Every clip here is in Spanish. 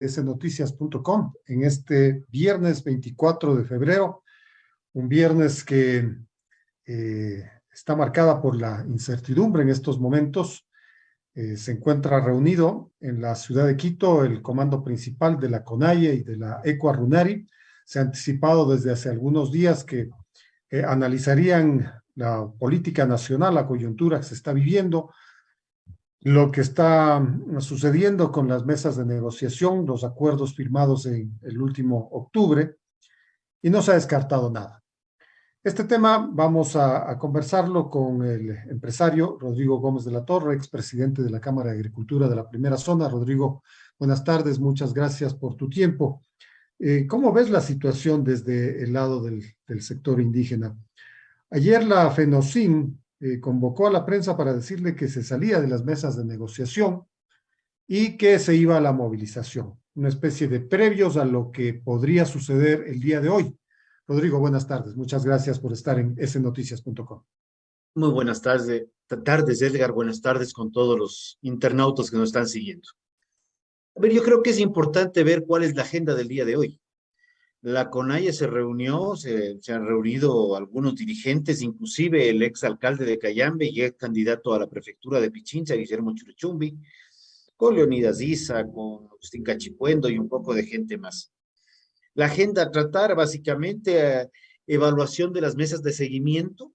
snoticias.com en este viernes 24 de febrero, un viernes que está marcada por la incertidumbre en estos momentos. Se encuentra reunido en la ciudad de Quito el comando principal de la CONAIE y de la ECUA RUNARI. Se ha anticipado desde hace algunos días que analizarían la política nacional, la coyuntura que se está viviendo, lo que está sucediendo con las mesas de negociación, los acuerdos firmados en el último octubre, y no se ha descartado nada. Este tema vamos a conversarlo con el empresario Rodrigo Gómez de la Torre, expresidente de la Cámara de Agricultura de la Primera Zona. Rodrigo, buenas tardes, muchas gracias por tu tiempo. ¿Cómo ves la situación desde el lado del sector indígena? Ayer la FENOCIN convocó a la prensa para decirle que se salía de las mesas de negociación y que se iba a la movilización, una especie de previos a lo que podría suceder el día de hoy. Rodrigo, buenas tardes. Muchas gracias por estar en snoticias.com. Muy buenas tardes, Edgar. Buenas tardes con todos los internautas que nos están siguiendo. A ver, yo creo que es importante ver cuál es la agenda del día de hoy. La CONAIE se reunió, se han reunido algunos dirigentes, inclusive el exalcalde de Cayambe y ex candidato a la prefectura de Pichincha, Guillermo Churichumbi, con Leonidas Issa, con Agustín Cachipuendo y un poco de gente más. La agenda tratar básicamente evaluación de las mesas de seguimiento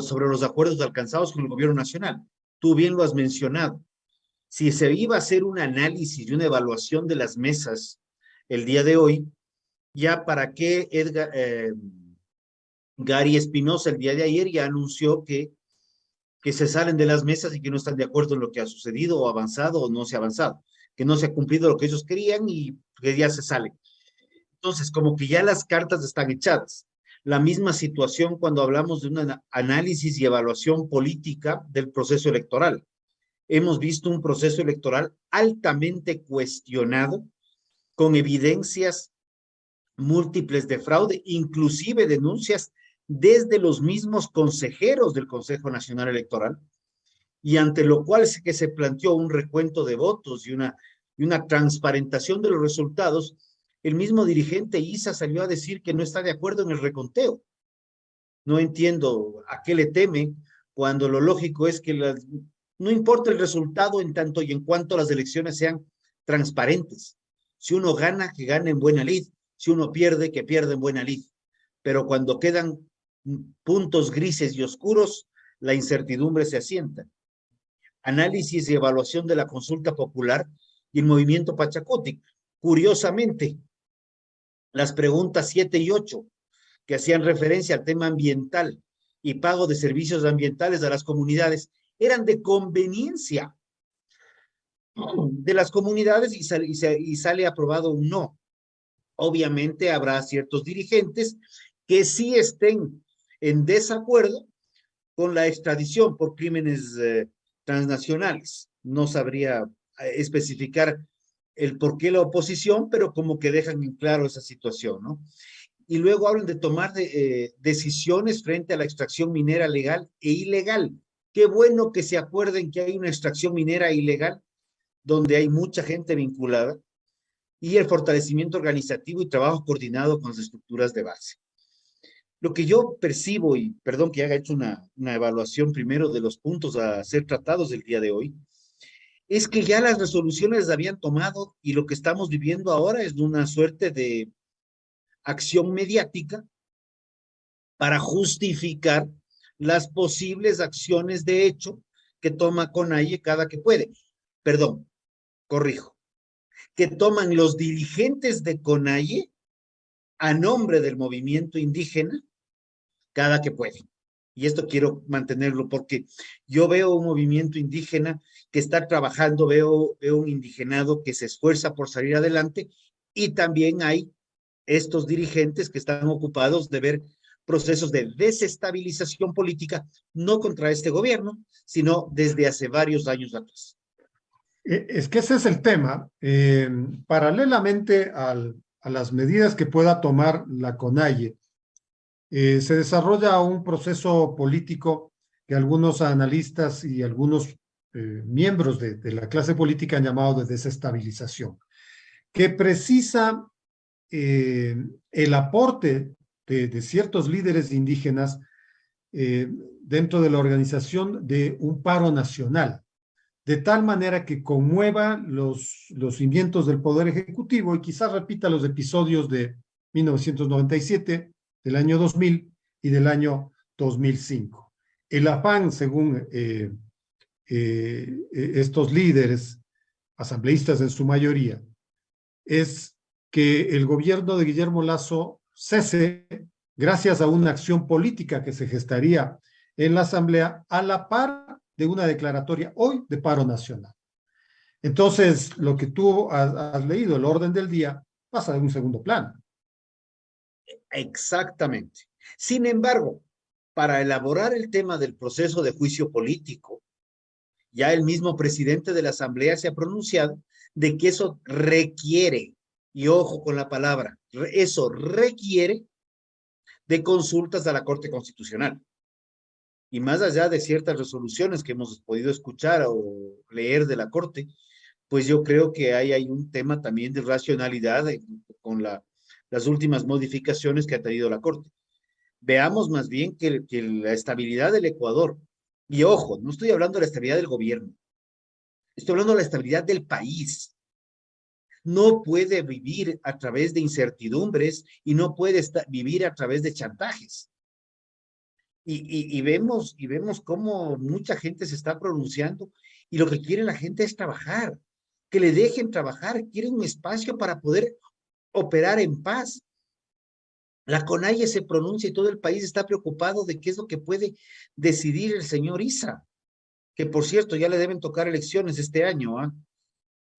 sobre los acuerdos alcanzados con el gobierno nacional. Tú bien lo has mencionado. Si se iba a hacer un análisis y una evaluación de las mesas el día de hoy, ya para qué Gary Espinosa el día de ayer ya anunció que se salen de las mesas y que no están de acuerdo en lo que ha sucedido o avanzado o no se ha avanzado, que no se ha cumplido lo que ellos querían y que ya se salen. Entonces, como que ya las cartas están echadas. La misma situación cuando hablamos de un análisis y evaluación política del proceso electoral. Hemos visto un proceso electoral altamente cuestionado, con evidencias múltiples de fraude, inclusive denuncias desde los mismos consejeros del Consejo Nacional Electoral, y ante lo cual es que se planteó un recuento de votos y una transparentación de los resultados. El mismo dirigente Issa salió a decir que no está de acuerdo en el reconteo. No entiendo a qué le teme cuando lo lógico es que no importa el resultado en tanto y en cuanto las elecciones sean transparentes. Si uno gana, que gane en buena lid. Si uno pierde, que pierda en buena lid. Pero cuando quedan puntos grises y oscuros, la incertidumbre se asienta. Análisis y evaluación de la consulta popular y el movimiento Pachacutic. Curiosamente, las preguntas 7 y 8, que hacían referencia al tema ambiental y pago de servicios ambientales a las comunidades, eran de conveniencia de las comunidades y sale aprobado un no. Obviamente habrá ciertos dirigentes que sí estén en desacuerdo con la extradición por crímenes transnacionales. No sabría especificar el por qué la oposición, pero como que dejan en claro esa situación, ¿no? Y luego hablan de tomar decisiones frente a la extracción minera legal e ilegal. Qué bueno que se acuerden que hay una extracción minera ilegal donde hay mucha gente vinculada, y el fortalecimiento organizativo y trabajo coordinado con las estructuras de base. Lo que yo percibo, y perdón que haya hecho una evaluación primero de los puntos a ser tratados el día de hoy, es que ya las resoluciones las habían tomado y lo que estamos viviendo ahora es una suerte de acción mediática para justificar las posibles acciones de hecho que toma CONAIE cada que puede. Perdón, corrijo, que toman los dirigentes de CONAIE a nombre del movimiento indígena cada que pueden. Y esto quiero mantenerlo porque yo veo un movimiento indígena que está trabajando, veo un indigenado que se esfuerza por salir adelante, y también hay estos dirigentes que están ocupados de ver procesos de desestabilización política, no contra este gobierno, sino desde hace varios años atrás. Es que ese es el tema. Paralelamente a las medidas que pueda tomar la CONAIE, se desarrolla un proceso político que algunos analistas y algunos miembros de la clase política han llamado de desestabilización. que precisa el aporte de ciertos líderes indígenas dentro de la organización de un paro nacional, de tal manera que conmueva los cimientos del Poder Ejecutivo y quizás repita los episodios de 1997, del año 2000 y del año 2005. El afán, según estos líderes, asambleístas en su mayoría, es que el gobierno de Guillermo Lasso cese gracias a una acción política que se gestaría en la Asamblea a la par de una declaratoria hoy de paro nacional. Entonces, lo que tú has leído, el orden del día, pasa de un segundo plano. Exactamente. Sin embargo, para elaborar el tema del proceso de juicio político, ya el mismo presidente de la Asamblea se ha pronunciado de que eso requiere, y ojo con la palabra, eso requiere de consultas a la Corte Constitucional. Y más allá de ciertas resoluciones que hemos podido escuchar o leer de la Corte, pues yo creo que hay un tema también de racionalidad con las últimas modificaciones que ha tenido la Corte. Veamos más bien que la estabilidad del Ecuador, y ojo, no estoy hablando de la estabilidad del gobierno, estoy hablando de la estabilidad del país. No puede vivir a través de incertidumbres y no puede vivir a través de chantajes. Y vemos cómo mucha gente se está pronunciando y lo que quiere la gente es trabajar, que le dejen trabajar, quieren un espacio para poder operar en paz. La CONAIE se pronuncia y todo el país está preocupado de qué es lo que puede decidir el señor Issa, que por cierto ya le deben tocar elecciones este año, ¿ah?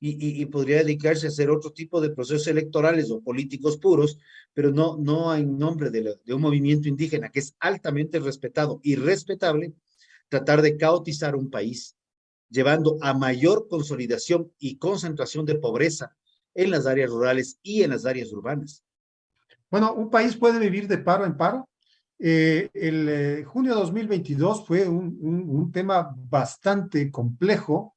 Y podría dedicarse a hacer otro tipo de procesos electorales o políticos puros, pero no en nombre de un movimiento indígena que es altamente respetado y respetable, tratar de caotizar un país, llevando a mayor consolidación y concentración de pobreza en las áreas rurales y en las áreas urbanas. Bueno, un país puede vivir de paro en paro. El junio de 2022 fue un tema bastante complejo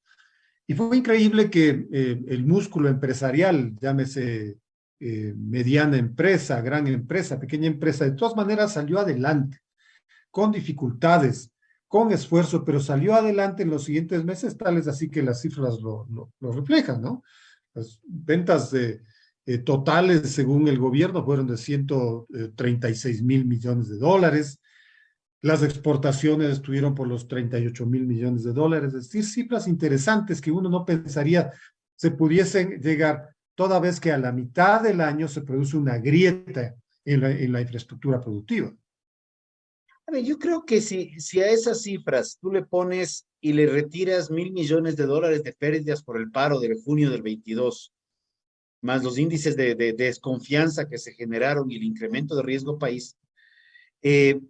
y fue increíble que el músculo empresarial, llámese mediana empresa, gran empresa, pequeña empresa, de todas maneras salió adelante, con dificultades, con esfuerzo, pero salió adelante en los siguientes meses, tales así que las cifras lo reflejan, ¿no? Las ventas totales, según el gobierno, fueron de 136.000 millones de dólares. Las exportaciones estuvieron por los 38.000 millones de dólares, es decir, cifras interesantes que uno no pensaría se pudiesen llegar, toda vez que a la mitad del año se produce una grieta en la infraestructura productiva. A ver, yo creo que si a esas cifras tú le pones y le retiras 1.000 millones de dólares de pérdidas por el paro del junio del 22, más los índices de desconfianza que se generaron y el incremento de riesgo país, eh,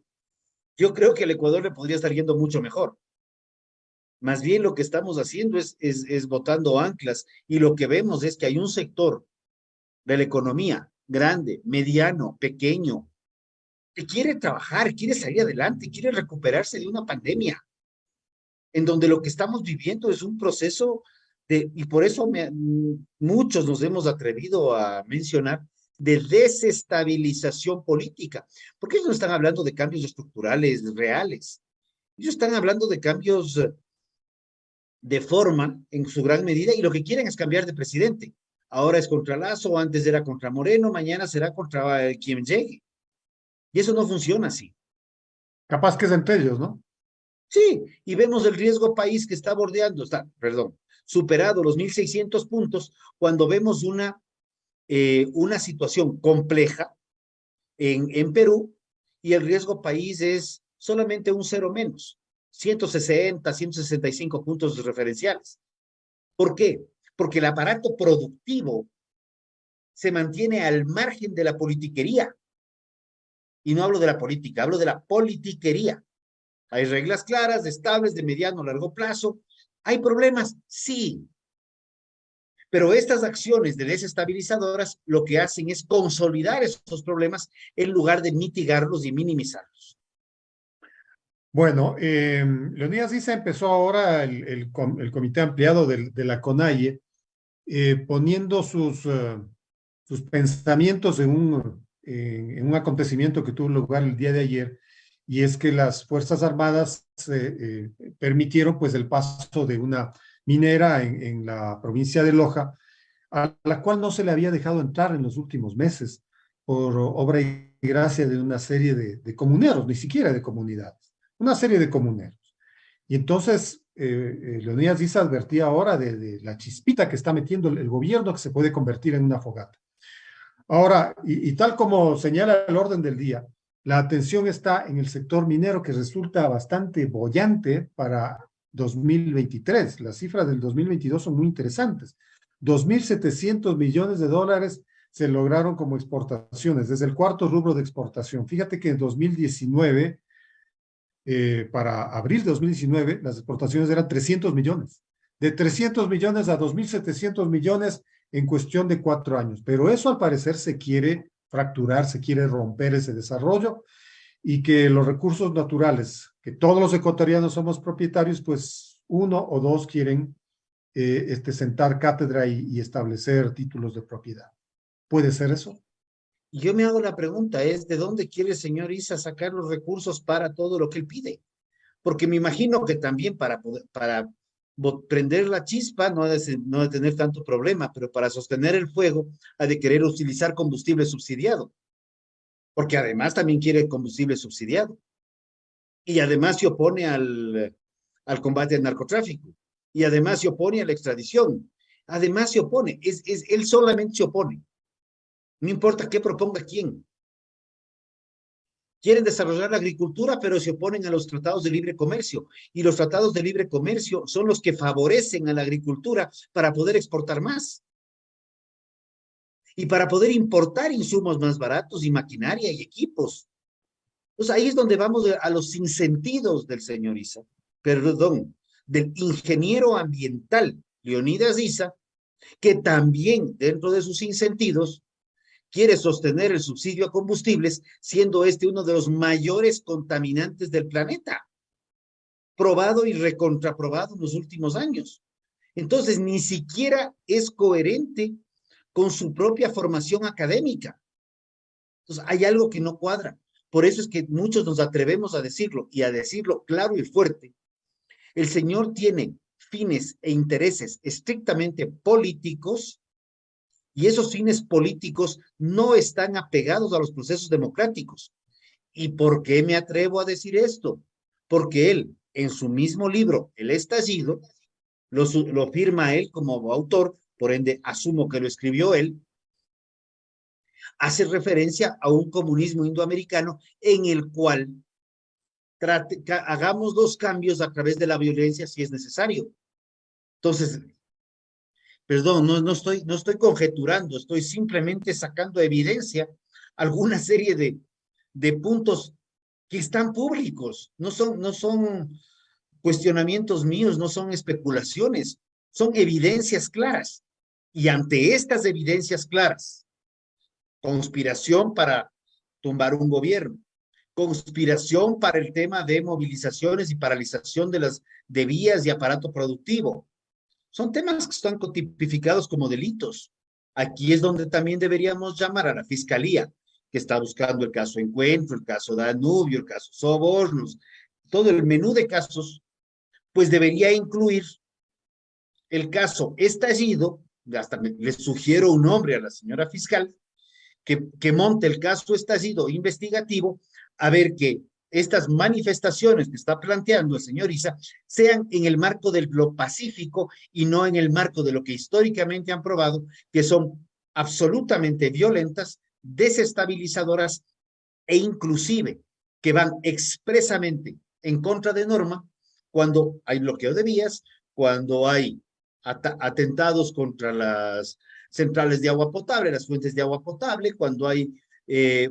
yo creo que al Ecuador le podría estar yendo mucho mejor. Más bien lo que estamos haciendo es botando anclas y lo que vemos es que hay un sector de la economía grande, mediano, pequeño, que quiere trabajar, quiere salir adelante, quiere recuperarse de una pandemia, en donde lo que estamos viviendo es un proceso y por eso muchos nos hemos atrevido a mencionar, de desestabilización política, porque ellos no están hablando de cambios estructurales reales, ellos están hablando de cambios de forma en su gran medida y lo que quieren es cambiar de presidente. Ahora es contra Lasso, antes era contra Moreno, mañana será contra quien llegue. Y eso no funciona así. Capaz que es entre ellos, ¿no? Sí, y vemos el riesgo país que está bordeando, superado los 1.600 puntos, cuando vemos una situación compleja en Perú y el riesgo país es solamente un cero menos, 160, 165 puntos referenciales. ¿Por qué? Porque el aparato productivo se mantiene al margen de la politiquería. Y no hablo de la política, hablo de la politiquería. Hay reglas claras, estables, de mediano a largo plazo. ¿Hay problemas? Sí. Pero estas acciones de desestabilizadoras lo que hacen es consolidar esos problemas en lugar de mitigarlos y minimizarlos. Bueno, Leonidas Issa empezó ahora el comité ampliado de la CONAIE poniendo sus pensamientos en un acontecimiento que tuvo lugar el día de ayer, y es que las Fuerzas Armadas permitieron pues el paso de una minera en la provincia de Loja, a la cual no se le había dejado entrar en los últimos meses por obra y gracia de una serie de comuneros, ni siquiera de comunidades, una serie de comuneros. Y entonces, Leonidas Diz advertía ahora de la chispita que está metiendo el gobierno, que se puede convertir en una fogata. Ahora, y tal como señala el orden del día, la atención está en el sector minero, que resulta bastante boyante para 2023. Las cifras del 2022 son muy interesantes. 2.700 millones de dólares se lograron como exportaciones, desde el cuarto rubro de exportación. Fíjate que en 2019, para abril de 2019, las exportaciones eran 300 millones. De 300 millones a 2.700 millones en cuestión de 4 años. Pero eso al parecer se quiere fracturar, se quiere romper ese desarrollo, y que los recursos naturales, que todos los ecuatorianos somos propietarios, pues uno o dos quieren sentar cátedra y establecer títulos de propiedad. ¿Puede ser eso? Y yo me hago la pregunta, es ¿de dónde quiere el señor Isa sacar los recursos para todo lo que él pide? Porque me imagino que también para prender la chispa no ha de tener tanto problema, pero para sostener el fuego ha de querer utilizar combustible subsidiado, porque además también quiere combustible subsidiado. Y además se opone al combate al narcotráfico. Y además se opone a la extradición. Además se opone. Él solamente se opone. No importa qué proponga quién. Quieren desarrollar la agricultura, pero se oponen a los tratados de libre comercio. Y los tratados de libre comercio son los que favorecen a la agricultura para poder exportar más. Y para poder importar insumos más baratos y maquinaria y equipos. Pues ahí es donde vamos a los sinsentidos del señor Isa, perdón, del ingeniero ambiental Leonidas Isa, que también dentro de sus sinsentidos quiere sostener el subsidio a combustibles, siendo este uno de los mayores contaminantes del planeta, probado y recontraprobado en los últimos años. Entonces, ni siquiera es coherente con su propia formación académica. Entonces, hay algo que no cuadra. Por eso es que muchos nos atrevemos a decirlo y a decirlo claro y fuerte. El señor tiene fines e intereses estrictamente políticos, y esos fines políticos no están apegados a los procesos democráticos. ¿Y por qué me atrevo a decir esto? Porque él, en su mismo libro, El Estallido, lo firma él como autor, por ende asumo que lo escribió él, hace referencia a un comunismo indoamericano en el cual hagamos los cambios a través de la violencia si es necesario. Entonces, perdón, no estoy conjeturando, estoy simplemente sacando evidencia alguna serie de puntos que están públicos, no son cuestionamientos míos, no son especulaciones, son evidencias claras. Y ante estas evidencias claras, conspiración para tumbar un gobierno, conspiración para el tema de movilizaciones y paralización de vías y aparato productivo. Son temas que están tipificados como delitos. Aquí es donde también deberíamos llamar a la fiscalía, que está buscando el caso Encuentro, el caso Danubio, el caso Sobornos, todo el menú de casos, pues debería incluir el caso Estallido, hasta le sugiero un nombre a la señora fiscal, que monte el caso Estallido investigativo, a ver que estas manifestaciones que está planteando el señor Isa sean en el marco del lo pacífico y no en el marco de lo que históricamente han probado, que son absolutamente violentas, desestabilizadoras e inclusive que van expresamente en contra de norma cuando hay bloqueo de vías, cuando hay atentados contra las centrales de agua potable, las fuentes de agua potable, cuando hay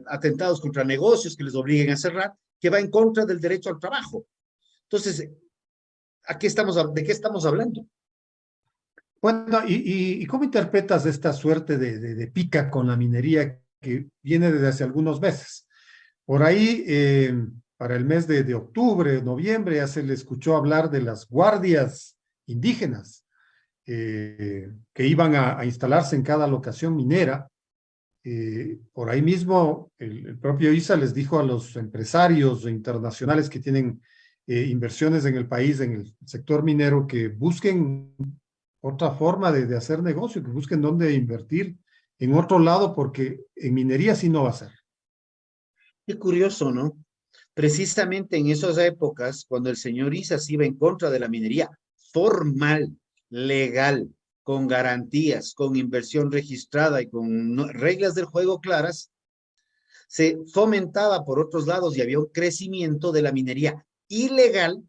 atentados contra negocios que les obliguen a cerrar, que va en contra del derecho al trabajo. Entonces, ¿de qué estamos hablando? Bueno, ¿y cómo interpretas esta suerte de pica con la minería que viene desde hace algunos meses? Por ahí, para el mes de octubre, noviembre, ya se le escuchó hablar de las guardias indígenas, que iban a instalarse en cada locación minera. Por ahí mismo, el propio ISA les dijo a los empresarios internacionales que tienen inversiones en el país, en el sector minero, que busquen otra forma de hacer negocio, que busquen dónde invertir en otro lado, porque en minería sí no va a ser. Qué curioso, ¿no? Precisamente en esas épocas, cuando el señor Isas iba en contra de la minería formal, legal, con garantías, con inversión registrada y con reglas del juego claras, se fomentaba por otros lados y había un crecimiento de la minería ilegal,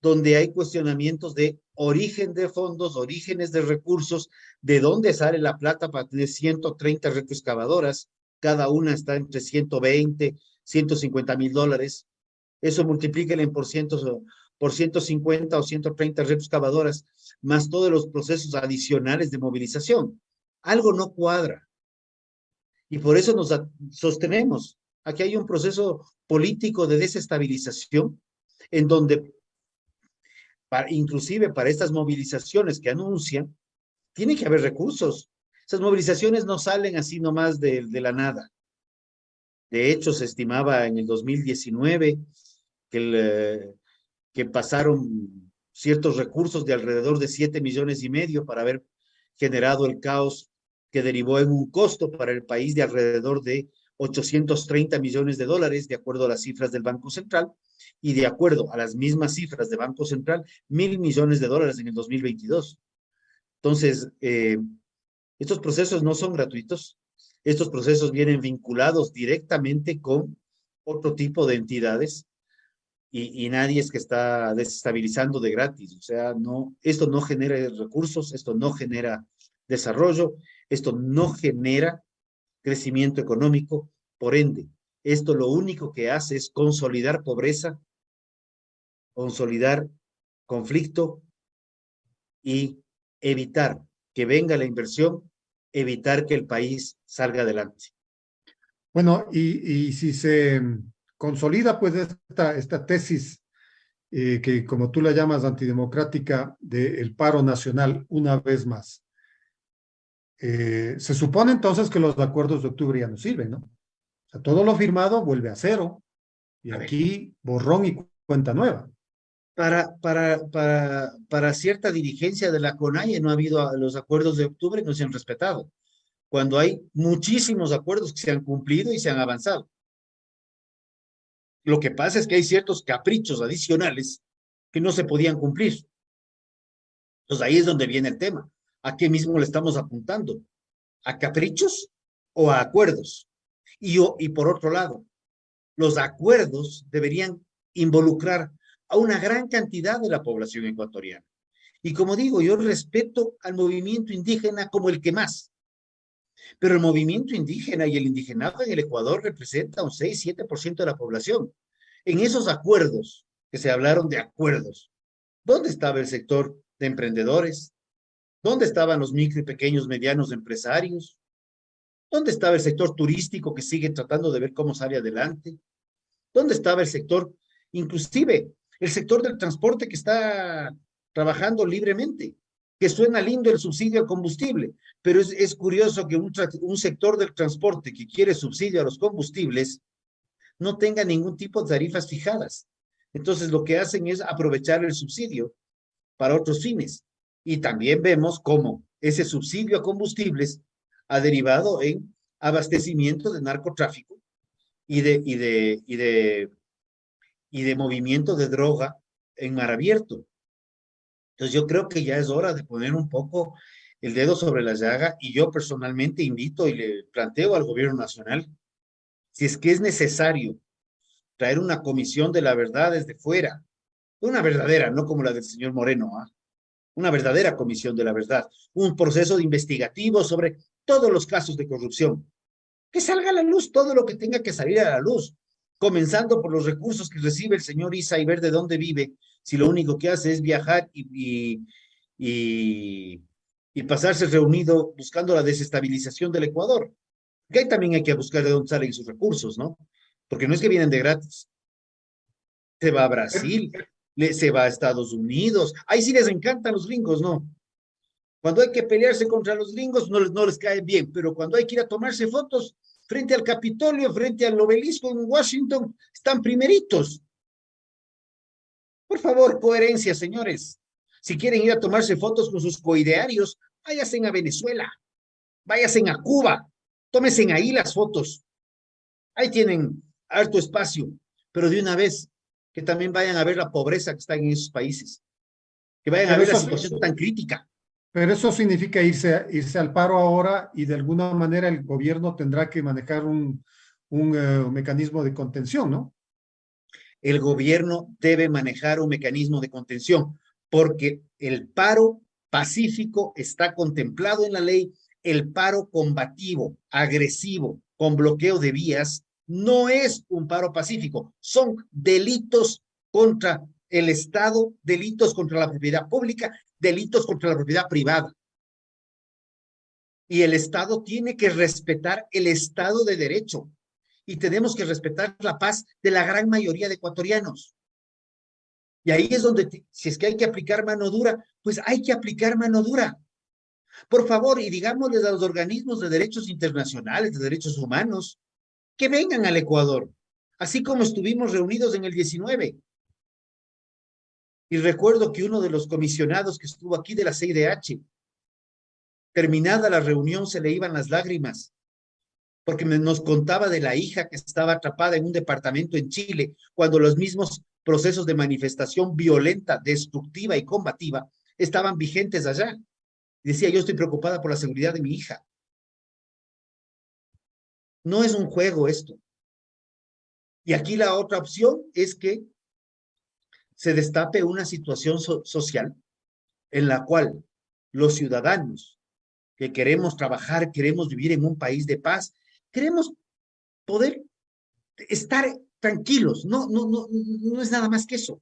donde hay cuestionamientos de origen de fondos, orígenes de recursos, de dónde sale la plata para tener 130 retroexcavadoras, cada una está entre 120, $150,000. Eso multiplíquenlo por 150 o 130 retroexcavadoras, más todos los procesos adicionales de movilización. Algo no cuadra. Y por eso nos sostenemos. Aquí hay un proceso político de desestabilización en donde, inclusive para estas movilizaciones que anuncian, tiene que haber recursos. Esas movilizaciones no salen así nomás de la nada. De hecho, se estimaba en el 2019 que pasaron ciertos recursos de alrededor de 7,5 millones para haber generado el caos que derivó en un costo para el país de alrededor de 830 millones de dólares, de acuerdo a las cifras del Banco Central, y de acuerdo a las mismas cifras del Banco Central, 1,000 millones de dólares en el 2022. Entonces, estos procesos no son gratuitos. Estos procesos vienen vinculados directamente con otro tipo de entidades y nadie es que está desestabilizando de gratis. O sea, no, esto no genera recursos, esto no genera desarrollo, esto no genera crecimiento económico. Por ende, esto lo único que hace es consolidar pobreza, consolidar conflicto y evitar que venga la inversión, evitar que el país salga adelante. Bueno, y si se consolida pues esta tesis que como tú la llamas antidemocrática del paro nacional una vez más, se supone entonces que los acuerdos de octubre ya no sirven, ¿no? O sea, todo lo firmado vuelve a cero y A ver, aquí borrón y cuenta nueva. para cierta dirigencia de la CONAIE no ha habido los acuerdos de octubre, no se han respetado, cuando hay muchísimos acuerdos que se han cumplido y se han avanzado. Lo que pasa es que hay ciertos caprichos adicionales que no se podían cumplir. Entonces ahí es donde viene el tema. ¿A qué mismo le estamos apuntando? ¿A caprichos o a acuerdos? Y por otro lado, los acuerdos deberían involucrar a una gran cantidad de la población ecuatoriana. Y como digo, yo respeto al movimiento indígena como el que más, pero el movimiento indígena y el indigenado en el Ecuador representa un 6-7% de la población. En esos acuerdos, que se hablaron de acuerdos, ¿dónde estaba el sector de emprendedores? ¿Dónde estaban los micro y pequeños medianos empresarios? ¿Dónde estaba el sector turístico que sigue tratando de ver cómo sale adelante? ¿Dónde estaba el sector, inclusive el sector del transporte que está trabajando libremente? Que suena lindo el subsidio al combustible, pero es curioso que un sector del transporte que quiere subsidio a los combustibles no tenga ningún tipo de tarifas fijadas. Entonces lo que hacen es aprovechar el subsidio para otros fines. Y también vemos cómo ese subsidio a combustibles ha derivado en abastecimiento de narcotráfico y de movimiento de droga en mar abierto. Entonces yo creo que ya es hora de poner un poco el dedo sobre la llaga y yo personalmente invito y le planteo al gobierno nacional, si es que es necesario traer una comisión de la verdad desde fuera, una verdadera, no como la del señor Moreno, ¿ah? Una verdadera comisión de la verdad, un proceso de investigativo sobre todos los casos de corrupción, que salga a la luz todo lo que tenga que salir a la luz, comenzando por los recursos que recibe el señor Isa y ver de dónde vive, si lo único que hace es viajar y pasarse reunido buscando la desestabilización del Ecuador. Que ahí también hay que buscar de dónde salen sus recursos, ¿no? Porque no es que vienen de gratis. Se va a Brasil, se va a Estados Unidos. Ahí sí les encantan los gringos, ¿no? Cuando hay que pelearse contra los gringos, no les cae bien, pero cuando hay que ir a tomarse fotos frente al Capitolio, frente al obelisco en Washington, están primeritos. Por favor, coherencia, señores. Si quieren ir a tomarse fotos con sus coidearios, váyanse a Venezuela, váyanse a Cuba, tómense ahí las fotos. Ahí tienen harto espacio, pero de una vez, que también vayan a ver la pobreza que está en esos países, que vayan a Pero ver la eso, situación tan crítica. pero eso significa irse al paro ahora y de alguna manera el gobierno tendrá que manejar un mecanismo de contención, ¿no? El gobierno debe manejar un mecanismo de contención, porque el paro pacífico está contemplado en la ley, el paro combativo, agresivo, con bloqueo de vías, no es un paro pacífico, son delitos contra el Estado, delitos contra la propiedad pública, delitos contra la propiedad privada. Y el Estado tiene que respetar el Estado de Derecho y tenemos que respetar la paz de la gran mayoría de ecuatorianos. Y ahí es donde, si es que hay que aplicar mano dura, pues hay que aplicar mano dura. Por favor, y digámosles a los organismos de derechos internacionales, de derechos humanos, que vengan al Ecuador, así como estuvimos reunidos en el 19. Y recuerdo que uno de los comisionados que estuvo aquí de la CIDH, terminada la reunión, se le iban las lágrimas, porque nos contaba de la hija que estaba atrapada en un departamento en Chile, cuando los mismos procesos de manifestación violenta, destructiva y combativa estaban vigentes allá. Decía, yo estoy preocupada por la seguridad de mi hija. No es un juego esto. Y aquí la otra opción es que se destape una situación social en la cual los ciudadanos que queremos trabajar, queremos vivir en un país de paz, queremos poder estar tranquilos, no es nada más que eso.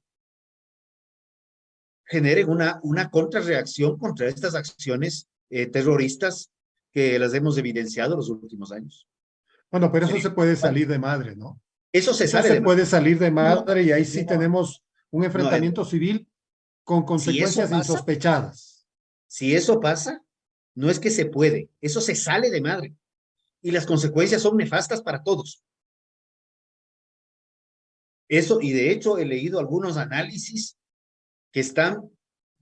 Generen una contrarreacción contra estas acciones terroristas que las hemos evidenciado los últimos años. Bueno, pero eso Sería, se puede salir de madre, ¿no? eso se Eso sale se de mano. puede salir de No, madre y ahí sí no, tenemos un no, enfrentamiento civil con si eso consecuencias pasa, insospechadas. si eso pasa, no es que se puede, eso se sale de madre. Y las consecuencias son nefastas para todos. Eso, y de hecho he leído algunos análisis que están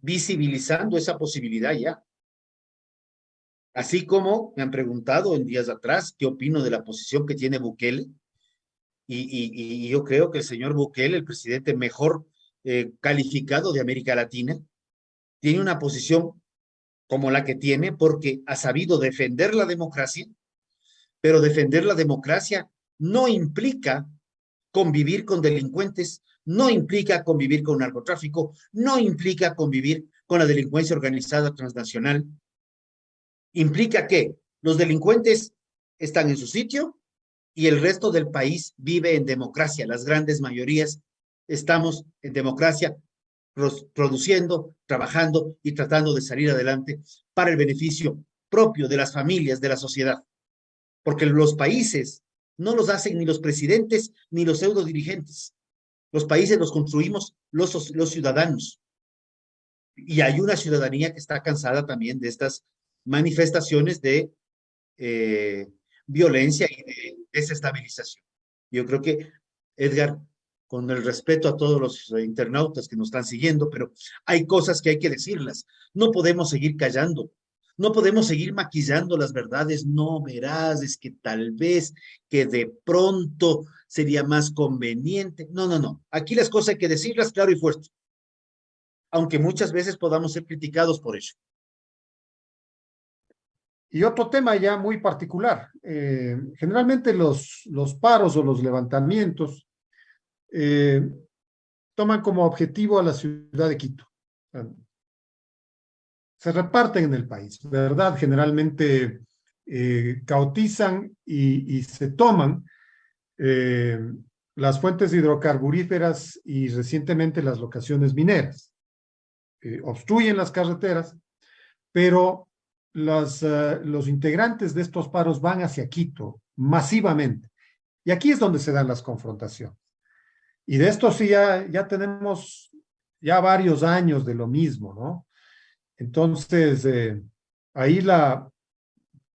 visibilizando esa posibilidad ya. Así como me han preguntado en días atrás qué opino de la posición que tiene Bukele, y yo creo que el señor Bukele, el presidente mejor calificado de América Latina, tiene una posición como la que tiene porque ha sabido defender la democracia, pero defender la democracia no implica convivir con delincuentes, no implica convivir con narcotráfico, no implica convivir con la delincuencia organizada transnacional. Implica que los delincuentes están en su sitio y el resto del país vive en democracia. Las grandes mayorías estamos en democracia, produciendo, trabajando y tratando de salir adelante para el beneficio propio de las familias, de la sociedad. Porque los países no los hacen ni los presidentes ni los pseudo dirigentes. Los países los construimos los ciudadanos. Y hay una ciudadanía que está cansada también de estas manifestaciones de eh, violencia y de desestabilización. Yo creo que, Edgar, con el respeto a todos los internautas que nos están siguiendo, pero hay cosas que hay que decirlas. No podemos seguir callando. No podemos seguir maquillando las verdades. No, verás, es que tal vez que de pronto sería más conveniente. No. Aquí las cosas hay que decirlas claro y fuerte, aunque muchas veces podamos ser criticados por ello. Y otro tema ya muy particular. Generalmente los paros o los levantamientos eh, toman como objetivo a la ciudad de Quito. Se reparten en el país, ¿verdad? Generalmente cautizan y se toman eh, las fuentes hidrocarburíferas y recientemente las locaciones mineras. Obstruyen las carreteras, pero los integrantes de estos paros van hacia Quito masivamente. Y aquí es donde se dan las confrontaciones. Y de esto sí ya tenemos ya varios años de lo mismo, ¿no? Entonces, ahí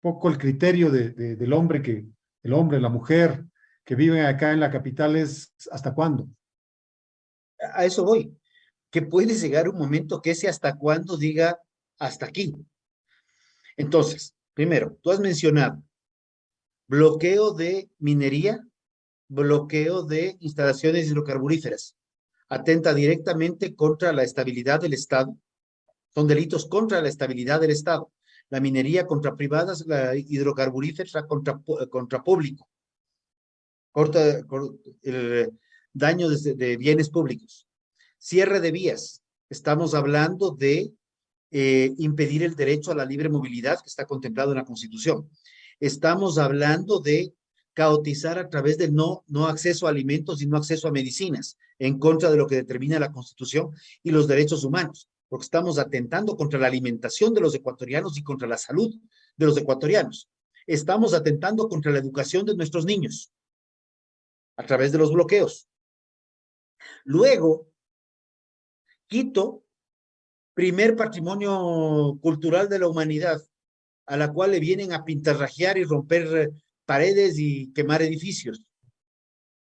poco el criterio del hombre el hombre, la mujer que viven acá en la capital es ¿hasta cuándo? A eso voy, que puede llegar un momento que ese hasta cuándo diga hasta aquí. Entonces, primero, tú has mencionado bloqueo de minería, bloqueo de instalaciones hidrocarburíferas. Atenta directamente contra la estabilidad del Estado. Son delitos contra la estabilidad del Estado. La minería contra privadas, la hidrocarburífera contra público. El daño de bienes públicos. Cierre de vías. Estamos hablando de impedir el derecho a la libre movilidad que está contemplado en la Constitución. Estamos hablando de caotizar a través del no acceso a alimentos y no acceso a medicinas, en contra de lo que determina la Constitución y los derechos humanos, porque estamos atentando contra la alimentación de los ecuatorianos y contra la salud de los ecuatorianos. Estamos atentando contra la educación de nuestros niños a través de los bloqueos. Luego, Quito, primer patrimonio cultural de la humanidad, a la cual le vienen a pintarrajear y romper paredes y quemar edificios.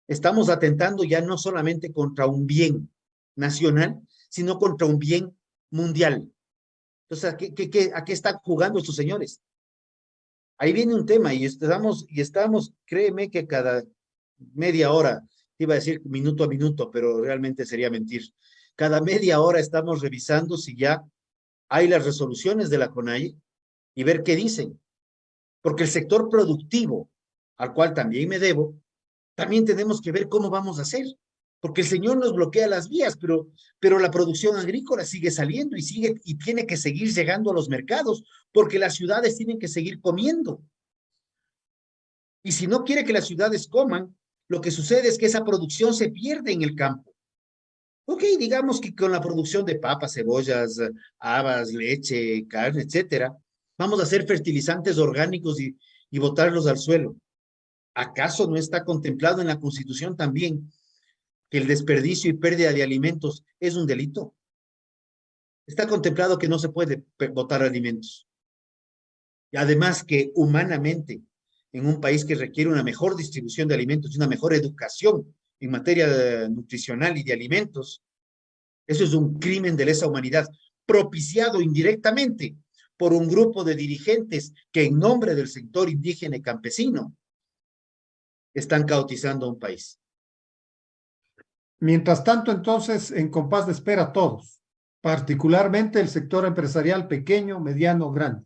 Estamos atentando ya no solamente contra un bien nacional, sino contra un bien mundial. Entonces, ¿a qué están jugando estos señores? Ahí viene un tema y estamos, créeme que cada media hora, iba a decir minuto a minuto, pero realmente sería mentir. Cada media hora estamos revisando si ya hay las resoluciones de la CONAIE y ver qué dicen. Porque el sector productivo, al cual también me debo, también tenemos que ver cómo vamos a hacer. Porque el señor nos bloquea las vías, pero la producción agrícola sigue saliendo y tiene que seguir llegando a los mercados, porque las ciudades tienen que seguir comiendo. Y si no quiere que las ciudades coman, lo que sucede es que esa producción se pierde en el campo. Ok, digamos que con la producción de papas, cebollas, habas, leche, carne, etcétera, vamos a hacer fertilizantes orgánicos y botarlos al suelo. ¿Acaso no está contemplado en la Constitución también que el desperdicio y pérdida de alimentos es un delito? Está contemplado que no se puede botar alimentos. Y además que humanamente, en un país que requiere una mejor distribución de alimentos y una mejor educación en materia nutricional y de alimentos, eso es un crimen de lesa humanidad, propiciado indirectamente por un grupo de dirigentes que en nombre del sector indígena y campesino están caotizando a un país. Mientras tanto, entonces, en compás de espera todos, particularmente el sector empresarial pequeño, mediano, grande,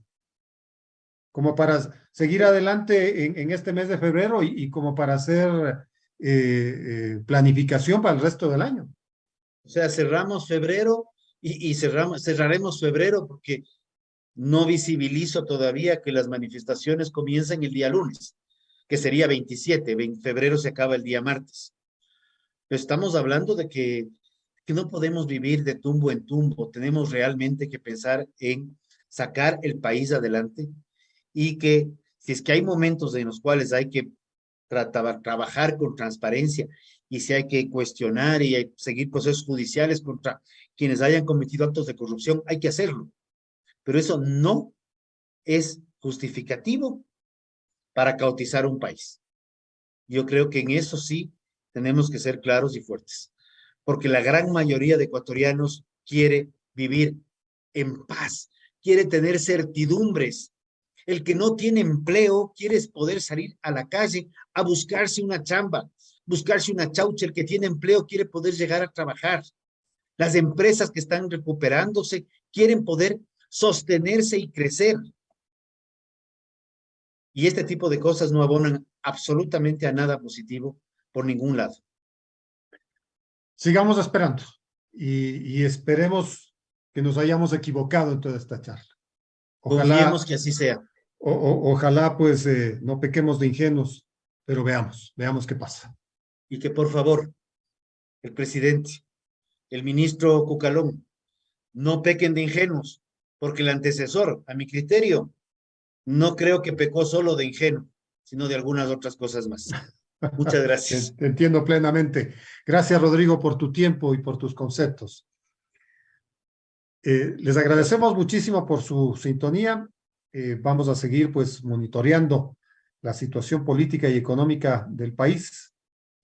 como para seguir adelante en este mes de febrero y como para hacer planificación para el resto del año. O sea, cerramos febrero y cerraremos febrero porque no visibilizo todavía que las manifestaciones comiencen el día lunes, que sería 27, febrero se acaba el día martes. Pero estamos hablando de que no podemos vivir de tumbo en tumbo, tenemos realmente que pensar en sacar el país adelante y que si es que hay momentos en los cuales hay que trabajar con transparencia y si hay que cuestionar y hay que seguir procesos judiciales contra quienes hayan cometido actos de corrupción, hay que hacerlo. Pero eso no es justificativo para caotizar un país. Yo creo que en eso sí tenemos que ser claros y fuertes, porque la gran mayoría de ecuatorianos quiere vivir en paz, quiere tener certidumbres. El que no tiene empleo quiere poder salir a la calle a buscarse una chamba, buscarse una chaucha. El que tiene empleo quiere poder llegar a trabajar. Las empresas que están recuperándose quieren poder sostenerse y crecer. Y este tipo de cosas no abonan absolutamente a nada positivo por ningún lado. Sigamos esperando y esperemos que nos hayamos equivocado en toda esta charla. Confiemos Ojalá, que así sea. ojalá pues no pequemos de ingenuos, pero veamos qué pasa. Y que por favor, el presidente, el ministro Cucalón, no pequen de ingenuos, porque el antecesor, a mi criterio, no creo que pecó solo de ingenuo, sino de algunas otras cosas más. Muchas gracias. Te entiendo plenamente. Gracias, Rodrigo, por tu tiempo y por tus conceptos. Les agradecemos muchísimo por su sintonía. Vamos a seguir pues monitoreando la situación política y económica del país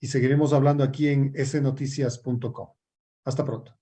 y seguiremos hablando aquí en snoticias.com. Hasta pronto.